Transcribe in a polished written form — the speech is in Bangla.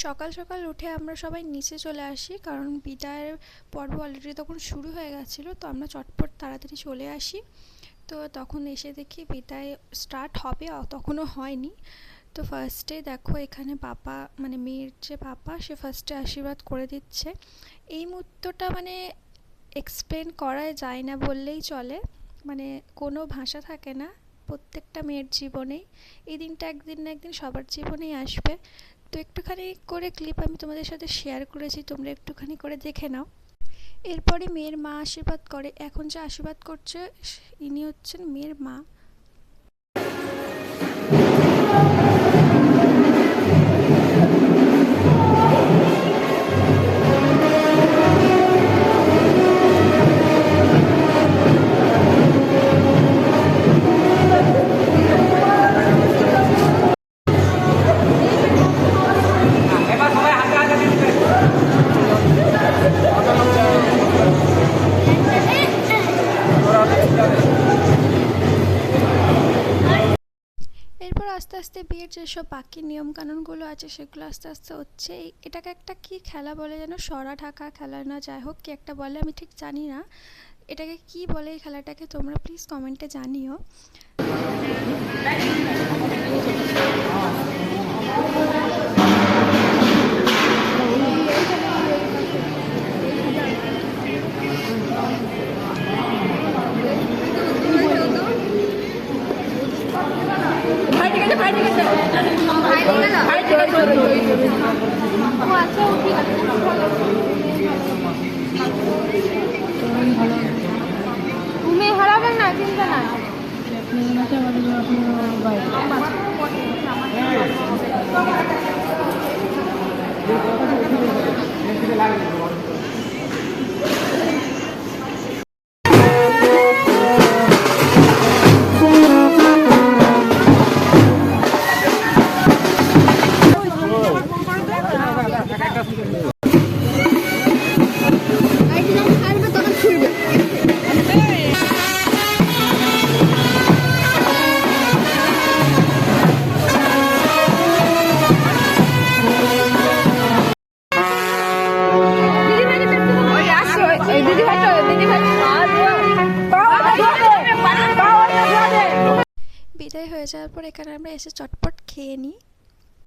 সকাল সকাল উঠে আমরা সবাই নিচে চলে আসি, কারণ বিদায়ের পর্ব অলরেডি তখন শুরু হয়ে গেছিলো। তো আমরা চটপট তাড়াতাড়ি চলে আসি। তো তখন এসে দেখি বিদায় স্টার্ট হবে, তখনও হয়নি। তো ফার্স্টে দেখো এখানে পাপা, মানে মেয়ের যে পাপা, সে ফার্স্টে আশীর্বাদ করে দিচ্ছে। এই মুহূর্তটা মানে এক্সপ্লেন করা যায় না বললেই চলে, মানে কোনো ভাষা থাকে না। প্রত্যেকটা মেয়ের জীবনেই এই দিনটা একদিন না একদিন সবার জীবনেই আসবে। তো একটুখানি করে ক্লিপ আমি তোমাদের সাথে শেয়ার করেছি, তোমরা একটুখানি করে দেখে নাও। এরপরে মেয়ের মা আশীর্বাদ করে। এখন যে আশীর্বাদ করছে ইনি হচ্ছেন মেয়ের মা। এরপর আস্তে আস্তে বিয়ের যেসব বাকি নিয়মকানুনগুলো আছে সেগুলো আস্তে আস্তে হচ্ছে। এটাকে একটা কি খেলা বলে যেন, সরা ঢাকা খেলা না যাই হোক কি একটা বলে, আমি ঠিক জানি না এটাকে কি বলে। এই খেলাটাকে তোমরা প্লিজ কমেন্টে জানিও। তুমি হারাবেন না, চিন্তা নাই। বিদায় হয়ে যাওয়ার পর এখানে আমরা এসে চটপট খেয়ে নিই।